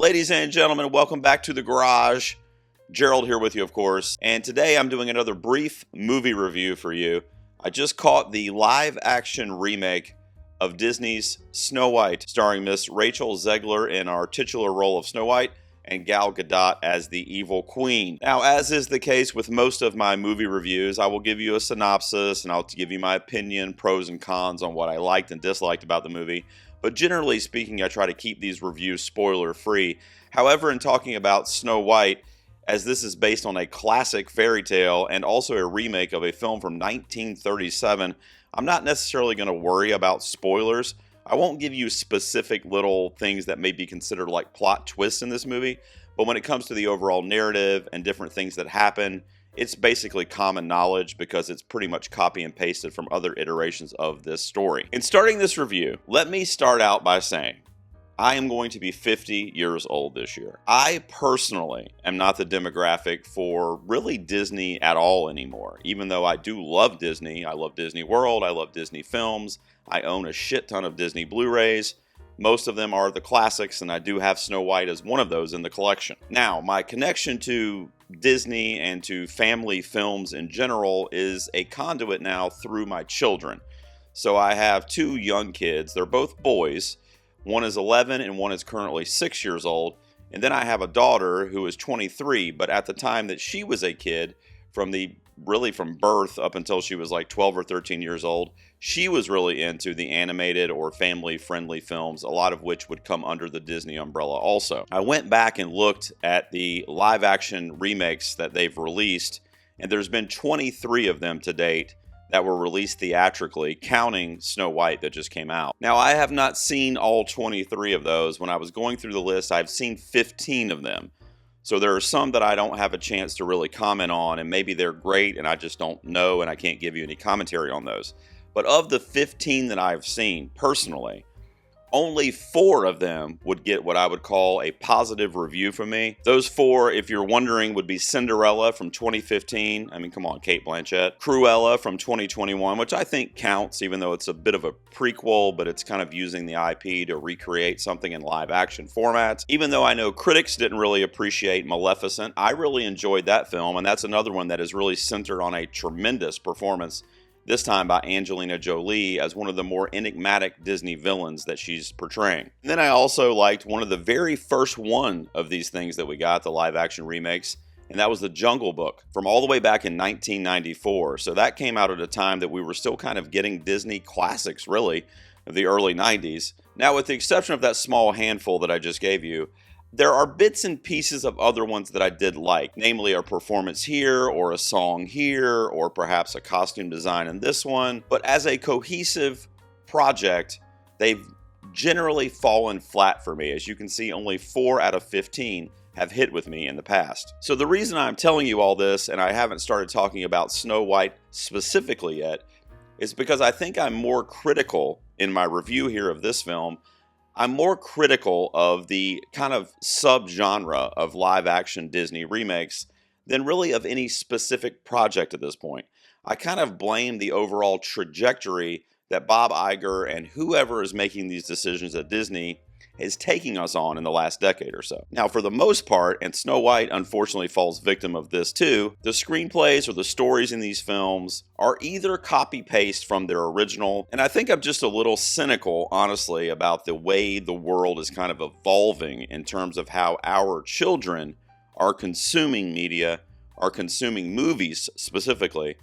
Ladies and gentlemen, welcome back to the garage. Gerald here with you, of course, and today I'm doing another brief movie review for you. I just caught the live-action remake of Disney's Snow White, starring Miss Rachel Zegler in our titular role of Snow White and Gal Gadot as the evil queen. Now, as is the case with most of my movie reviews, I will give you a synopsis and I'll give you my opinion, pros and cons on what I liked and disliked about the movie. But generally speaking, I try to keep these reviews spoiler-free. However, in talking about Snow White, as this is based on a classic fairy tale and also a remake of a film from 1937, I'm not necessarily going to worry about spoilers. I won't give you specific little things that may be considered like plot twists in this movie, but when it comes to the overall narrative and different things that happen, it's basically common knowledge because it's pretty much copy and pasted from other iterations of this story. In starting this review, let me start out by saying I am going to be 50 years old this year. I personally am not the demographic for really Disney at all anymore. Even though I do love Disney, I love Disney World, I love Disney films, I own a shit ton of Disney Blu-rays. Most of them are the classics, and I do have Snow White as one of those in the collection. Now, my connection to Disney and to family films in general is a conduit now through my children. So I have two young kids. They're both boys. One is 11 and one is currently 6 years old. And then I have a daughter who is 23, but at the time that she was a kid, from birth up until she was like 12 or 13 years old, she was really into the animated or family-friendly films, a lot of which would come under the Disney umbrella also. I went back and looked at the live-action remakes that they've released, and there's been 23 of them to date that were released theatrically, counting Snow White that just came out. Now, I have not seen all 23 of those. When I was going through the list, I've seen 15 of them. So there are some that I don't have a chance to really comment on, and maybe they're great and I just don't know and I can't give you any commentary on those. But of the 15 that I've seen personally, only 4 of them would get what I would call a positive review from me. Those 4, if you're wondering, would be Cinderella from 2015. I mean, come on, Cate Blanchett. Cruella from 2021, which I think counts, even though it's a bit of a prequel, but it's kind of using the IP to recreate something in live action formats. Even though I know critics didn't really appreciate Maleficent, I really enjoyed that film, and that's another one that is really centered on a tremendous performance, this time by Angelina Jolie as one of the more enigmatic Disney villains that she's portraying. And then I also liked one of the very first one of these things that we got, the live-action remakes, and that was The Jungle Book from all the way back in 1994. So that came out at a time that we were still kind of getting Disney classics, really, of the early 90s. Now, with the exception of that small handful that I just gave you, there are bits and pieces of other ones that I did like, namely a performance here, or a song here, or perhaps a costume design in this one. But as a cohesive project, they've generally fallen flat for me. As you can see, only 4 out of 15 have hit with me in the past. So the reason I'm telling you all this, and I haven't started talking about Snow White specifically yet, is because I think I'm more critical in my review here of this film. I'm more critical of the kind of subgenre of live-action Disney remakes than really of any specific project at this point. I kind of blame the overall trajectory that Bob Iger and whoever is making these decisions at Disney is taking us on in the last decade or so. Now, for the most part, and Snow White unfortunately falls victim of this too, the screenplays or the stories in these films are either copy-paste from their original, and I think I'm just a little cynical, honestly, about the way the world is kind of evolving in terms of how our children are consuming media, are consuming movies specifically,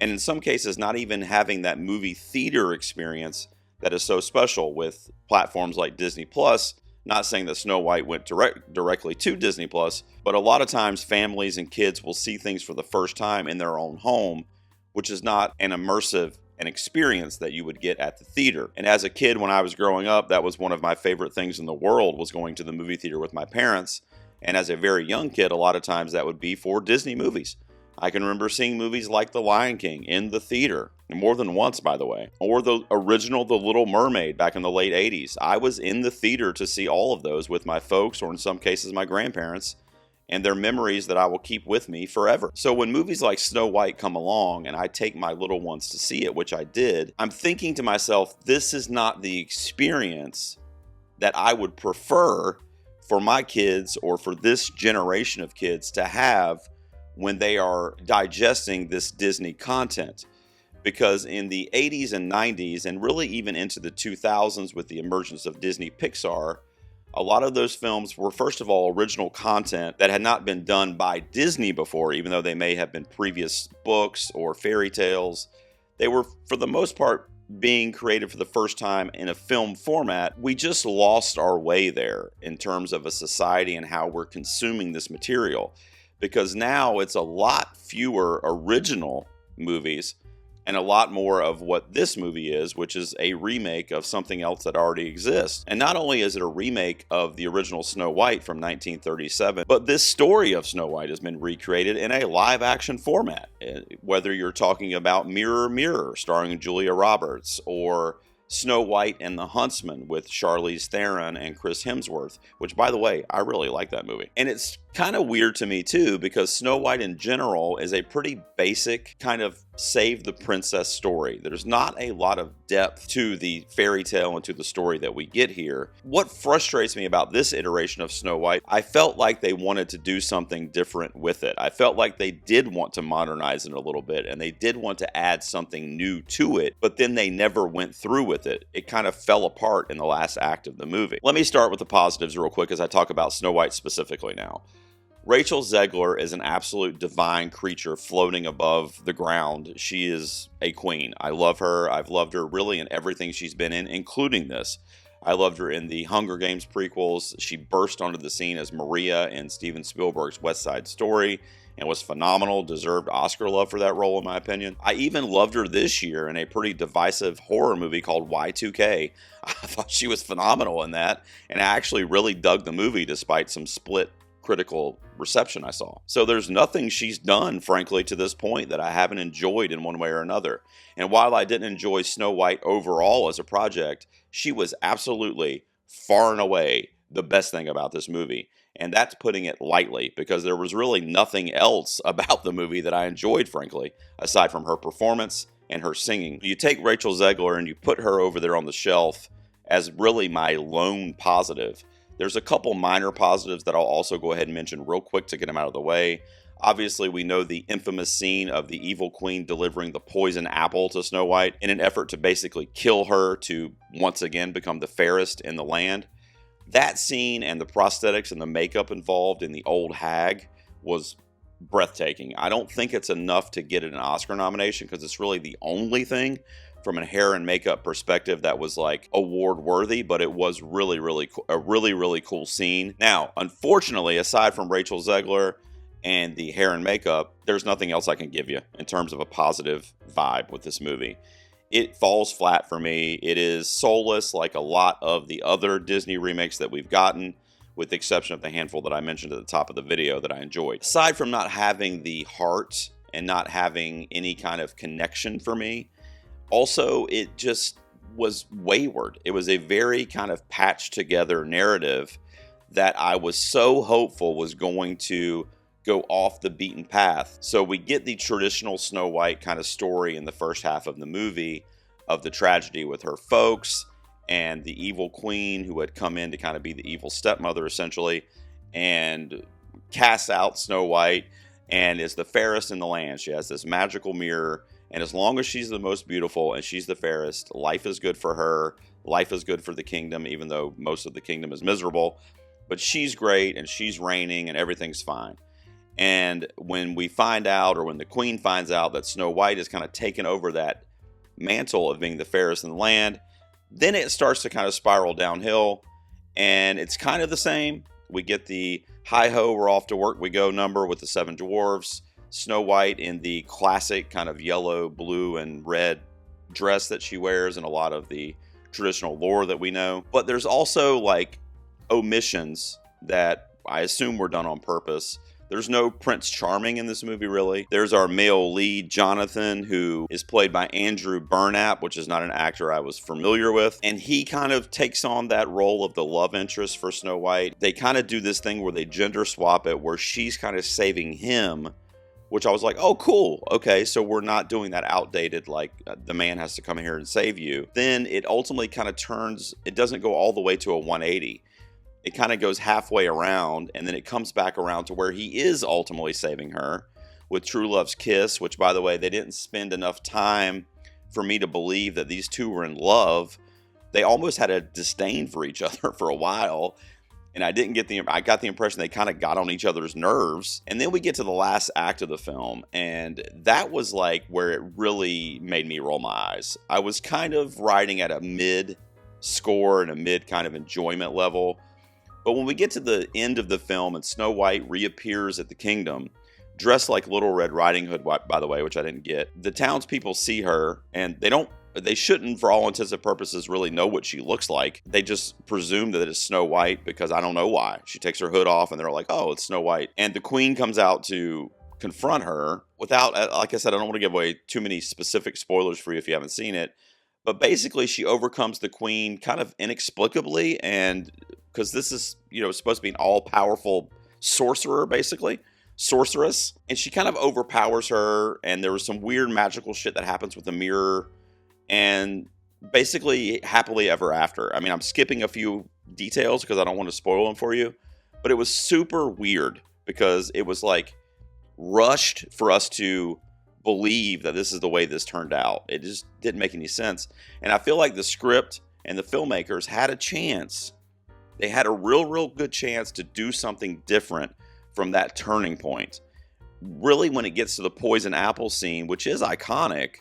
and in some cases not even having that movie theater experience that is so special with platforms like Disney Plus. Not saying that Snow White went directly to Disney Plus, but a lot of times families and kids will see things for the first time in their own home, which is not an immersive an experience that you would get at the theater. And as a kid, when I was growing up, that was one of my favorite things in the world, was going to the movie theater with my parents. And as a very young kid, a lot of times that would be for Disney movies. I can remember seeing movies like The Lion King in the theater, more than once, by the way, or the original The Little Mermaid back in the late 80s. I was in the theater to see all of those with my folks, or in some cases my grandparents, and they're memories that I will keep with me forever. So when movies like Snow White come along and I take my little ones to see it, which I did, I'm thinking to myself, this is not the experience that I would prefer for my kids or for this generation of kids to have when they are digesting this Disney content. Because in the 80s and 90s, and really even into the 2000s with the emergence of Disney Pixar, a lot of those films were, first of all, original content that had not been done by Disney before, even though they may have been previous books or fairy tales. They were, for the most part, being created for the first time in a film format. We just lost our way there in terms of a society and how we're consuming this material. Because now it's a lot fewer original movies and a lot more of what this movie is, which is a remake of something else that already exists. And not only is it a remake of the original Snow White from 1937, but this story of Snow White has been recreated in a live action format. Whether you're talking about Mirror, Mirror, starring Julia Roberts, or Snow White and the Huntsman with Charlize Theron and Chris Hemsworth, which, by the way, I really like that movie. And it's kind of weird to me too, because Snow White in general is a pretty basic kind of save the princess story. There's not a lot of depth to the fairy tale and to the story that we get here. What frustrates me about this iteration of Snow White, I felt like they wanted to do something different with it. I felt like they did want to modernize it a little bit, and they did want to add something new to it, but then they never went through with it. It kind of fell apart in the last act of the movie. Let me start with the positives real quick as I talk about Snow White specifically now. Rachel Zegler is an absolute divine creature floating above the ground. She is a queen. I love her. I've loved her really in everything she's been in, including this. I loved her in the Hunger Games prequels. She burst onto the scene as Maria in Steven Spielberg's West Side Story and was phenomenal, deserved Oscar love for that role in my opinion. I even loved her this year in a pretty divisive horror movie called Y2K. I thought she was phenomenal in that, and I actually really dug the movie despite some split critical reception I saw. So there's nothing she's done, frankly, to this point that I haven't enjoyed in one way or another. And while I didn't enjoy Snow White overall as a project, she was absolutely far and away the best thing about this movie. And that's putting it lightly, because there was really nothing else about the movie that I enjoyed, frankly, aside from her performance and her singing. You take Rachel Zegler and you put her over there on the shelf as really my lone positive. There's a couple minor positives that I'll also go ahead and mention real quick to get them out of the way. Obviously, we know the infamous scene of the evil queen delivering the poison apple to Snow White in an effort to basically kill her to once again become the fairest in the land. That scene and the prosthetics and the makeup involved in the old hag was breathtaking. I don't think it's enough to get it an Oscar nomination, because it's really the only thing from a hair and makeup perspective that was like award worthy, but it was really cool, a really cool scene. Now, unfortunately, aside from Rachel Zegler and the hair and makeup, there's nothing else I can give you in terms of a positive vibe with this movie. It falls flat for me. It is soulless like a lot of the other Disney remakes that we've gotten, with the exception of the handful that I mentioned at the top of the video that I enjoyed. Aside from not having the heart and not having any kind of connection for me, also, it just was wayward. It was a very kind of patched together narrative that I was so hopeful was going to go off the beaten path. So we get the traditional Snow White kind of story in the first half of the movie of the tragedy with her folks and the evil queen who had come in to kind of be the evil stepmother essentially, and casts out Snow White and is the fairest in the land. She has this magical mirror, and as long as she's the most beautiful and she's the fairest, life is good for her. Life is good for the kingdom, even though most of the kingdom is miserable. But she's great, and she's reigning, and everything's fine. And when we find out, or when the queen finds out that Snow White has kind of taken over that mantle of being the fairest in the land, then it starts to kind of spiral downhill. And it's kind of the same. We get the hi-ho, we're off to work we go number with the 7 dwarves. Snow White in the classic kind of yellow, blue, and red dress that she wears in a lot of the traditional lore that we know. But there's also like omissions that I assume were done on purpose. There's no Prince Charming in this movie, really. There's our male lead, Jonathan, who is played by Andrew Burnap, which is not an actor I was familiar with. And he kind of takes on that role of the love interest for Snow White. They kind of do this thing where they gender swap it, where she's kind of saving him, which I was like, oh, cool. Okay, so we're not doing that outdated, like the man has to come here and save you. Then it ultimately kind of turns, it doesn't go all the way to a 180. it kind of goes halfway around, and then it comes back around to where he is ultimately saving her with True Love's Kiss, which, by the way, they didn't spend enough time for me to believe that these two were in love. They almost had a disdain for each other for a while, and I got the impression they kind of got on each other's nerves. And then we get to the last act of the film, and that was like where it really made me roll my eyes. I was kind of riding at a mid score and a mid kind of enjoyment level. But when we get to the end of the film and Snow White reappears at the kingdom, dressed like Little Red Riding Hood, by the way, which I didn't get, the townspeople see her, and they shouldn't, for all intents and purposes, really know what she looks like. They just presume that it's Snow White because I don't know why. She takes her hood off and they're like, oh, it's Snow White. And the queen comes out to confront her without, like I said, I don't want to give away too many specific spoilers for you if you haven't seen it. But basically, she overcomes the queen kind of inexplicably, and because this is, supposed to be an all-powerful sorcerer, basically. Sorceress. And she kind of overpowers her, and there was some weird magical shit that happens with the mirror. And basically, happily ever after. I mean, I'm skipping a few details because I don't want to spoil them for you. But it was super weird because it was like rushed for us to believe that this is the way this turned out. It just didn't make any sense. And I feel like the script and the filmmakers had a chance. They had a real good chance to do something different from that turning point. Really, when it gets to the poison apple scene, which is iconic,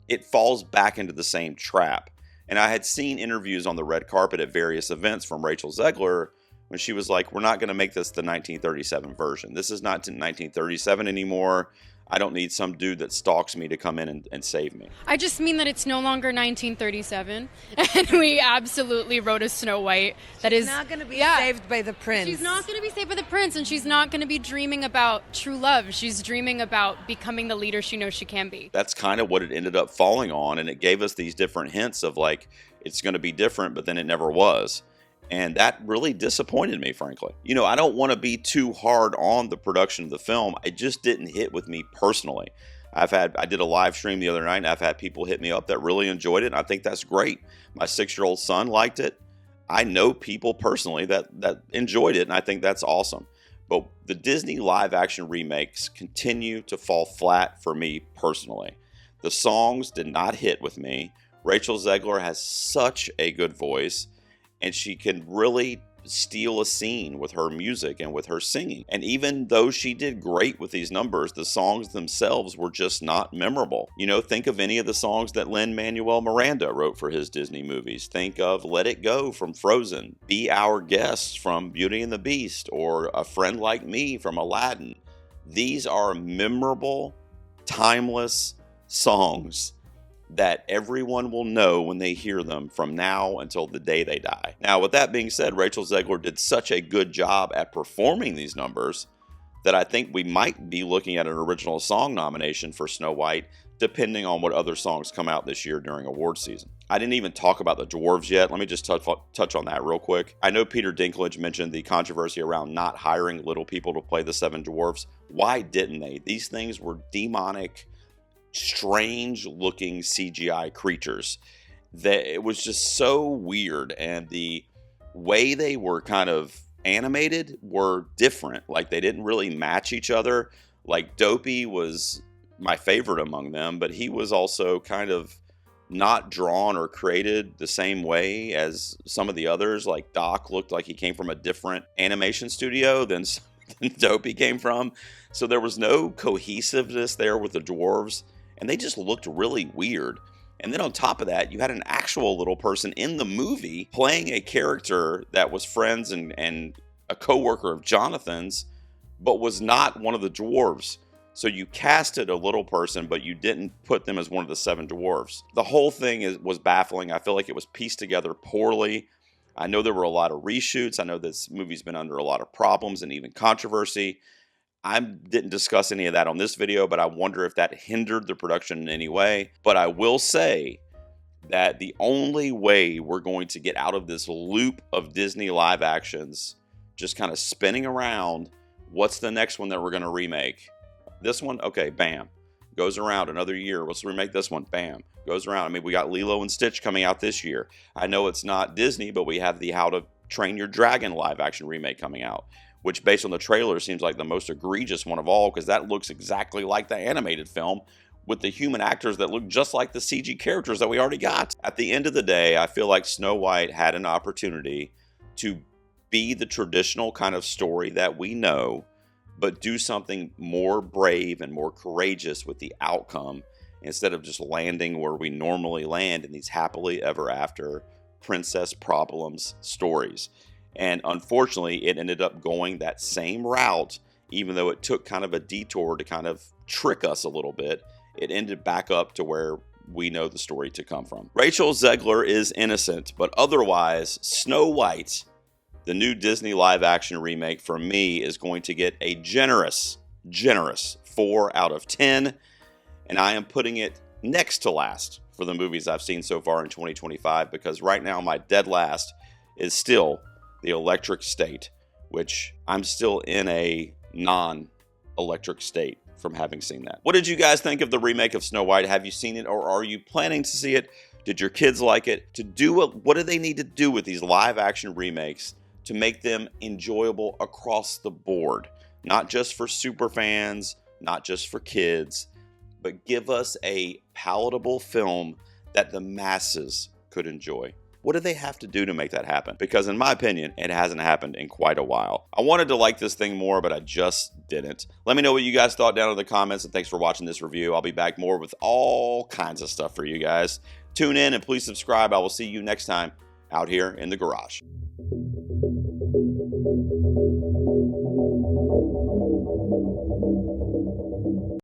it falls back into the same trap. And I had seen interviews on the red carpet at various events from Rachel Zegler when she was like, we're not going to make this the 1937 version. This is not 1937 anymore. I don't need some dude that stalks me to come in and save me. I just mean that it's no longer 1937, and we absolutely wrote a Snow White that she's not going to be saved by the prince. She's not going to be saved by the prince, and she's not going to be dreaming about true love. She's dreaming about becoming the leader she knows she can be. That's kind of what it ended up falling on, and it gave us these different hints of like, it's going to be different, but then it never was. And that really disappointed me, frankly. I don't want to be too hard on the production of the film. It just didn't hit with me personally. I did a live stream the other night, and I've had people hit me up that really enjoyed it, and I think that's great. My 6-year-old son liked it. I know people personally that enjoyed it, and I think that's awesome. But the Disney live-action remakes continue to fall flat for me personally. The songs did not hit with me. Rachel Zegler has such a good voice, and she can really steal a scene with her music and with her singing. And even though she did great with these numbers, the songs themselves were just not memorable. Think of any of the songs that Lin-Manuel Miranda wrote for his Disney movies. Think of Let It Go from Frozen, Be Our Guest from Beauty and the Beast, or A Friend Like Me from Aladdin. These are memorable, timeless songs that everyone will know when they hear them from now until the day they die. Now, with that being said, Rachel Zegler did such a good job at performing these numbers that I think we might be looking at an original song nomination for Snow White, depending on what other songs come out this year during award season. I didn't even talk about the dwarves yet. Let me just touch on that real quick. I know Peter Dinklage mentioned the controversy around not hiring little people to play the 7 dwarves. Why didn't they? These things were demonic, strange looking CGI creatures that it was just so weird, and the way they were kind of animated were different. Like, they didn't really match each other. Like, Dopey was my favorite among them, but he was also kind of not drawn or created the same way as some of the others. Like, Doc looked like he came from a different animation studio than Dopey came from. So there was no cohesiveness there with the dwarves, and they just looked really weird. And then on top of that, you had an actual little person in the movie playing a character that was friends and a co-worker of Jonathan's, but was not one of the dwarves. So you casted a little person, but you didn't put them as one of the 7 dwarves. The whole thing was baffling. I feel like it was pieced together poorly. I know there were a lot of reshoots. I know this movie's been under a lot of problems and even controversy. I didn't discuss any of that on this video, but I wonder if that hindered the production in any way. But I will say that the only way we're going to get out of this loop of Disney live actions, just kind of spinning around, what's the next one that we're going to remake? This one? Okay, bam. Goes around another year. Let's remake this one. Bam. Goes around. I mean, we got Lilo and Stitch coming out this year. I know it's not Disney, but we have the How to Train Your Dragon live action remake coming out, which based on the trailer seems like the most egregious one of all, because that looks exactly like the animated film with the human actors that look just like the CG characters that we already got. At the end of the day, I feel like Snow White had an opportunity to be the traditional kind of story that we know, but do something more brave and more courageous with the outcome, instead of just landing where we normally land in these happily ever after princess problems stories. And unfortunately, it ended up going that same route, even though it took kind of a detour to kind of trick us a little bit. It ended back up to where we know the story to come from. Rachel Zegler is innocent, but otherwise, Snow White, the new Disney live action remake, for me is going to get a generous 4 out of 10. And I am putting it next to last for the movies I've seen so far in 2025, because right now my dead last is still The Electric State, which I'm still in a non-electric state from having seen that. What did you guys think of the remake of Snow White? Have you seen it, or are you planning to see it? Did your kids like it? What do they need to do with these live action remakes to make them enjoyable across the board? Not just for super fans, not just for kids, but give us a palatable film that the masses could enjoy. What do they have to do to make that happen? Because in my opinion, it hasn't happened in quite a while. I wanted to like this thing more, but I just didn't. Let me know what you guys thought down in the comments, and thanks for watching this review. I'll be back more with all kinds of stuff for you guys. Tune in and please subscribe. I will see you next time out here in the garage.